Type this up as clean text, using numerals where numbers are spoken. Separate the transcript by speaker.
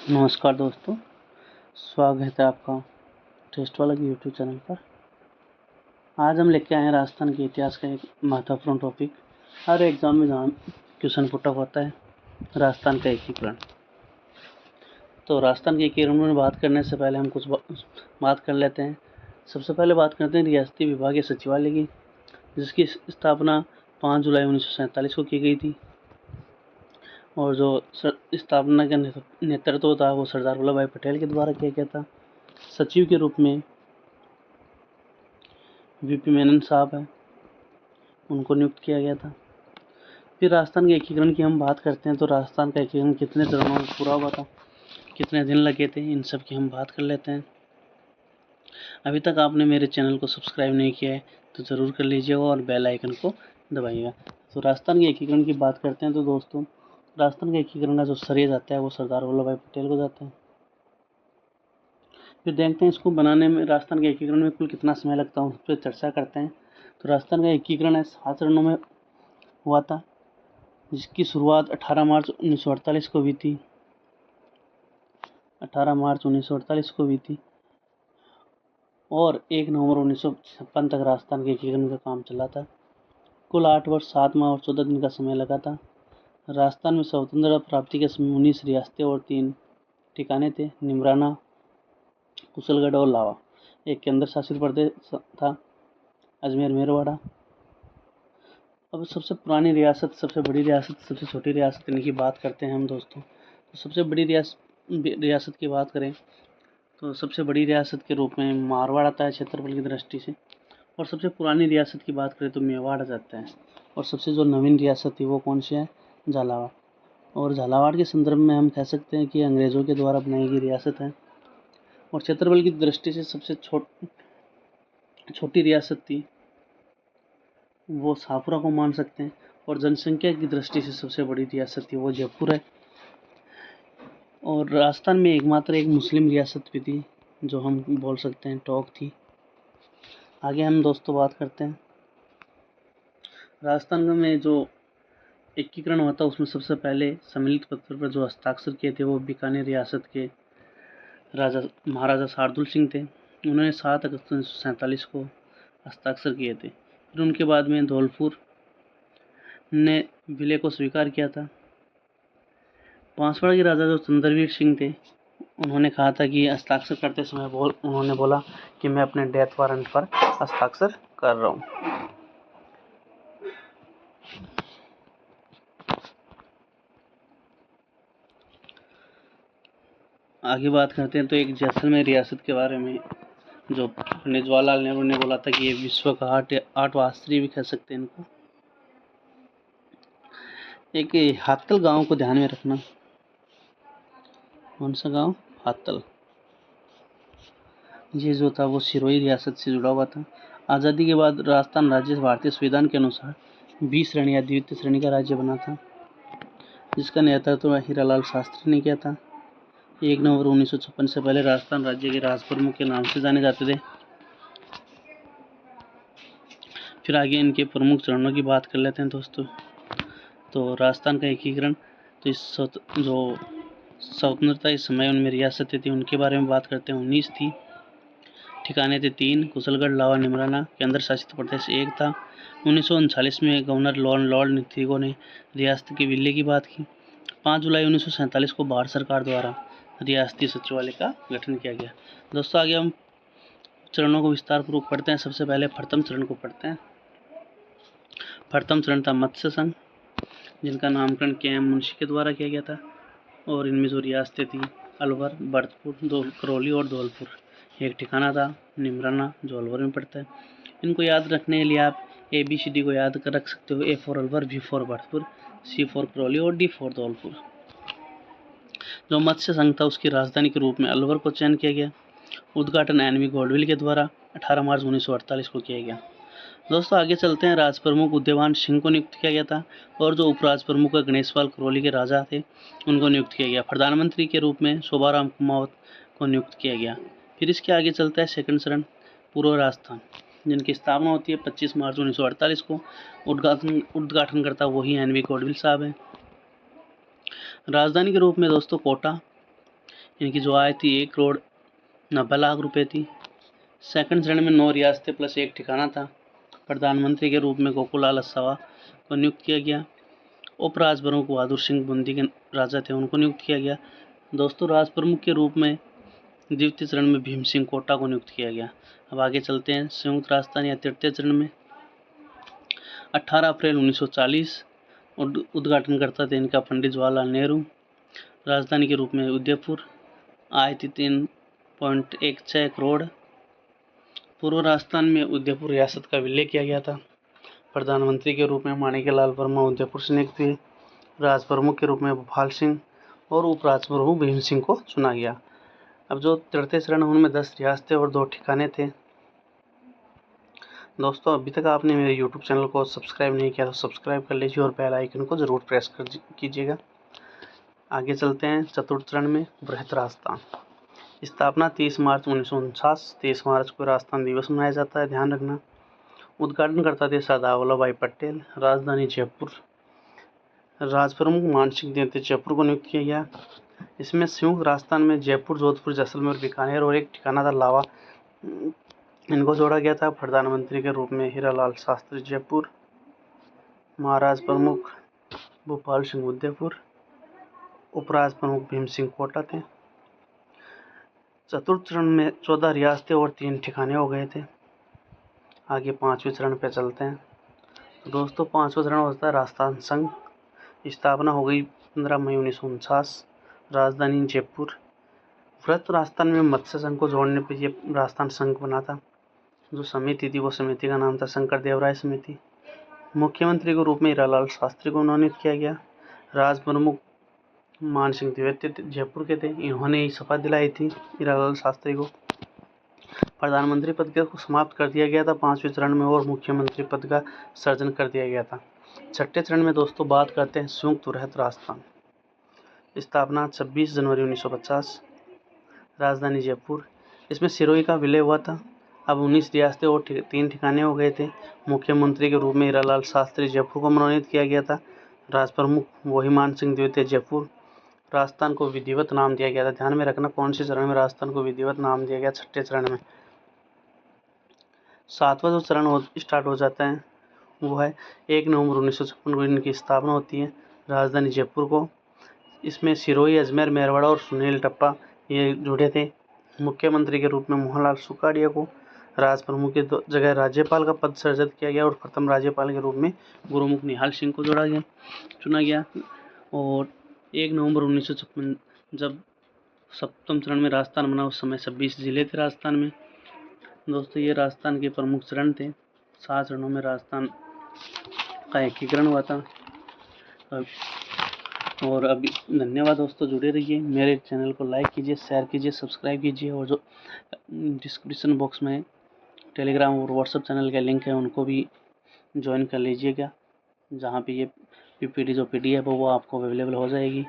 Speaker 1: नमस्कार दोस्तों, स्वागत है आपका टेस्ट वाला की यूट्यूब चैनल पर। आज हम लेके आए हैं राजस्थान के इतिहास का एक महत्वपूर्ण टॉपिक। हर एग्जाम में जहाँ क्वेश्चन पुट अप होता है, राजस्थान का एकीकरण। तो राजस्थान के एकीकरण में बात करने से पहले हम कुछ बात कर लेते हैं। सबसे पहले बात करते हैं रियासती विभागीय सचिवालय की, जिसकी स्थापना 5 जुलाई 1947 को की गई थी। और जो स्थापना का नेतृत्व था वो सरदार वल्लभ भाई पटेल के द्वारा किया गया था। सचिव के रूप में वीपी मेनन साहब है, उनको नियुक्त किया गया था। फिर राजस्थान के एकीकरण की हम बात करते हैं तो राजस्थान का एकीकरण कितने चरणों में पूरा हुआ था, कितने दिन लगे थे, इन सब की हम बात कर लेते हैं। अभी तक आपने मेरे चैनल को सब्सक्राइब नहीं किया है तो ज़रूर कर लीजिएगा और बेल आइकन को दबाइएगा। तो राजस्थान के एकीकरण की बात करते हैं तो दोस्तों, राजस्थान के एकीकरण का जो श्रेय जाता है वो सरदार वल्लभ भाई पटेल को जाता है। फिर देखते हैं इसको बनाने में, राजस्थान के एकीकरण में कुल कितना समय लगता है उस पर चर्चा करते हैं। तो राजस्थान का एकीकरण 7 चरणों में हुआ था, जिसकी शुरुआत 18 मार्च 1948 को हुई थी। 18 मार्च 1948 को हुई थी और 1 नवंबर 1956 तक राजस्थान के एकीकरण का काम चला था। कुल 8 वर्ष 7 माह और 14 दिन का समय लगा था। राजस्थान में स्वतंत्रता प्राप्ति के समय 19 रियासतें और 3 ठिकाने थे, निमराना, कुशलगढ़ और लावा। एक केंद्र शासित प्रदेश था, अजमेर मेरवाड़ा। अब सबसे पुरानी रियासत, सबसे बड़ी रियासत, सबसे छोटी रियासत, इनकी बात करते हैं हम दोस्तों। तो सबसे बड़ी रियासत की बात करें तो सबसे बड़ी रियासत के रूप में मारवाड़ आता है क्षेत्रफल की दृष्टि से। और सबसे पुरानी रियासत की बात करें तो मेवाड़ आ जाता है। और सबसे जो नवीन रियासत थी वो कौन सी है? झालावाड़। और झालावाड़ के संदर्भ में हम कह सकते हैं कि अंग्रेज़ों के द्वारा बनाई गई रियासत है। और क्षेत्रफल की दृष्टि से सबसे छोटी रियासत थी वो शाहपुरा को मान सकते हैं। और जनसंख्या की दृष्टि से सबसे बड़ी रियासत थी वो जयपुर है। और राजस्थान में एकमात्र एक मुस्लिम रियासत भी थी जो हम बोल सकते हैं टोंक थी। आगे हम दोस्तों बात करते हैं राजस्थान में जो एकीकरण हुआ था उसमें सबसे पहले सम्मिलित पत्र पर जो हस्ताक्षर किए थे वो बीकानेर रियासत के राजा महाराजा शार्दुल सिंह थे। उन्होंने 7 अगस्त 1947 को हस्ताक्षर किए थे। फिर उनके बाद में धौलपुर ने विलय को स्वीकार किया था। बांसवाड़ा के राजा जो चंद्रवीर सिंह थे, उन्होंने कहा था कि हस्ताक्षर करते समय उन्होंने बोला कि मैं अपने डेथ वारंट पर हस्ताक्षर कर रहा हूँ। आगे बात करते हैं तो एक जैसलमेर रियासत के बारे में, जो पंडित जवाहरलाल नेहरू ने बोला था कि ये विश्व का आठवां आश्चर्य भी कह सकते हैं इनको। एक हातल गांव को ध्यान में रखना। कौन सा गांव? हातल। ये जो था वो सिरोही रियासत से जुड़ा हुआ था। आज़ादी के बाद राजस्थान राज्य भारतीय संविधान के अनुसार 20 श्रेणी या द्वितीय श्रेणी का राज्य बना था, जिसका नेतृत्व हीरालाल शास्त्री ने किया था। 1 नवंबर 1956 से पहले राजस्थान राज्य के राज प्रमुख के नाम से जाने जाते थे। फिर आगे इनके प्रमुख चरणों की बात कर लेते हैं दोस्तों। तो राजस्थान का एकीकरण, तो इस जो स्वतंत्रता इस समय उनमें रियासतें थी उनके बारे में बात करते हैं। 19 थी, ठिकाने थे 3, कुशलगढ़, लावा, निमराना। केंद्र शासित प्रदेश 1 था। 1939 में गवर्नर लॉर्ड निथिगो ने रियासत के विलय की बात की। 5 जुलाई 1947 को भारत सरकार द्वारा रियासती सचिवालय का गठन किया गया। दोस्तों आगे हम चरणों को विस्तार पूर्वक पढ़ते हैं। सबसे पहले प्रथम चरण को पढ़ते हैं। प्रथम चरण था मत्स्य संघ, जिनका नामकरण के.एम. मुंशी के द्वारा किया गया था। और इनमें जो रियासतें थी अलवर, भरतपुर, करौली और धौलपुर। एक ठिकाना था निमराना जो अलवर में पड़ता है। इनको याद रखने के लिए आप ABCD को याद कर रख सकते हो। A for Alwar, B for Bharatpur, C for Karauli और D फॉर धौलपुर। जो मत्स्य संघ था उसकी राजधानी के रूप में अलवर को चयन किया गया। उद्घाटन NV गॉडविल के द्वारा 18 मार्च 1948 को किया गया। दोस्तों आगे चलते हैं। राज प्रमुख उदयवान सिंह को नियुक्त किया गया था और जो उपराज प्रमुख गणेशपाल करौली के राजा थे उनको नियुक्त किया गया। प्रधानमंत्री के रूप में शोभाराम कुमावत को नियुक्त किया गया। फिर इसके आगे चलता है सेकंड चरण, पूर्व राजस्थान, जिनकी स्थापना होती है 25 मार्च 1948 को। उद्घाटन करता वही NV गॉडविल साहब है। राजधानी के रूप में दोस्तों कोटा, इनकी जो आय थी 1,90,00,000 रुपये थी। सेकंड चरण में 9 रियासतें प्लस एक ठिकाना था। प्रधानमंत्री के रूप में गोकुलाल असावा को नियुक्त किया गया। उप राज प्रमुख बहादुर सिंह बूंदी के राजा थे, उनको नियुक्त किया गया। दोस्तों, राज प्रमुख के रूप में द्वितीय चरण में भीम सिंह कोटा को नियुक्त किया गया। अब आगे चलते हैं संयुक्त राजधानी या तृतीय चरण में। 18 अप्रैल 1940 उद्घाटनकर्ता थे इनका पंडित जवाहरलाल नेहरू। राजधानी के रूप में उदयपुर। आय थी 3.16 करोड़। पूर्व राजस्थान में उदयपुर रियासत का विलय किया गया था। प्रधानमंत्री के रूप में माणिक्यलाल वर्मा उदयपुर से नियुक्त हुए। राज प्रमुख के रूप में भोपाल सिंह और उपराज प्रमुख भीम सिंह को चुना गया। अब जो तृतीय चरण उनमें 10 रियासतें और 2 ठिकाने थे। दोस्तों, अभी तक आपने मेरे YouTube चैनल को सब्सक्राइब नहीं किया तो सब्सक्राइब कर लीजिए और बेल आइकन को ज़रूर प्रेस कीजिएगा। आगे चलते हैं चतुर्थ चरण में बृहत राजस्थान। स्थापना 30 मार्च 1949। 30 मार्च को राजस्थान दिवस मनाया जाता है, ध्यान रखना। उद्घाटनकर्ता थे सरदार वल्लभ भाई पटेल। राजधानी जयपुर। राज प्रमुख मान सिंह देव जयपुर को नियुक्त किया गया। इसमें संयुक्त राजस्थान में जयपुर, जोधपुर, जैसलमेर, बीकानेर और एक ठिकाना था लावा, इनको जोड़ा गया था। प्रधानमंत्री के रूप में हीरालाल शास्त्री जयपुर। महाराज प्रमुख भोपाल सिंह उदयपुर। उपराज प्रमुख भीम सिंह कोटा थे। चतुर्थ चरण में 14 रियासतें और 3 ठिकाने हो गए थे। आगे 5वें चरण पे चलते हैं। दोस्तों, 5वां चरण होता है राजस्थान संघ। स्थापना हो गई 15 मई 1949। राजधानी जयपुर। वृहत राजस्थान में मत्स्य संघ को जोड़ने पर यह राजस्थान संघ बना था। जो समिति थी वो समिति का नाम था शंकर देवराय समिति। मुख्यमंत्री के रूप में हीरालाल शास्त्री को मनोनीत किया गया। राज प्रमुख मान सिंह द्विवेदी जयपुर के थे, इन्होंने ही शपथ दिलाई थी हीरालाल शास्त्री को। प्रधानमंत्री पद को समाप्त कर दिया गया था 5वें चरण में और मुख्यमंत्री पद का सृजन कर दिया गया था। छठे चरण में दोस्तों बात करते हैं संयुक्त वृहत राजस्थान। स्थापना 26 जनवरी 1950। राजधानी जयपुर। इसमें सिरोही का विलय हुआ था। अब 19 रियासतें और 3 ठिकाने हो गए थे। मुख्यमंत्री के रूप में हीरालाल शास्त्री जयपुर को मनोनीत किया गया था। राज प्रमुख वही मान सिंह द्विवेदी जयपुर। राजस्थान को विधिवत नाम दिया गया था। ध्यान में रखना कौन से चरण में राजस्थान को विधिवत नाम दिया गया, छठे चरण में। 7वां जो चरण स्टार्ट हो जाता है वो है 1 नवंबर 1956 को इनकी स्थापना होती है राजधानी जयपुर को। इसमें सिरोही, अजमेर, मेरवाड़ा और सुनील टप्पा ये जुड़े थे। मुख्यमंत्री के रूप में मोहनलाल सुखाड़िया को राज प्रमुख की जगह राज्यपाल का पद सृजित किया गया और प्रथम राज्यपाल के रूप में गुरुमुख निहाल सिंह को चुना गया। और 1 नवंबर 1956 जब 7वें चरण में राजस्थान बना उस समय 26 जिले थे राजस्थान में। दोस्तों, ये राजस्थान के प्रमुख चरण थे। 7 चरणों में राजस्थान का एकीकरण हुआ था। और अभी धन्यवाद दोस्तों, जुड़े रहिए। मेरे चैनल को लाइक कीजिए, शेयर कीजिए, सब्सक्राइब कीजिए और जो डिस्क्रिप्शन बॉक्स में टेलीग्राम और व्हाट्सएप चैनल के लिंक है उनको भी ज्वाइन कर लीजिएगा, जहाँ पे ये पीपीटी जो PDF है वो आपको अवेलेबल हो जाएगी।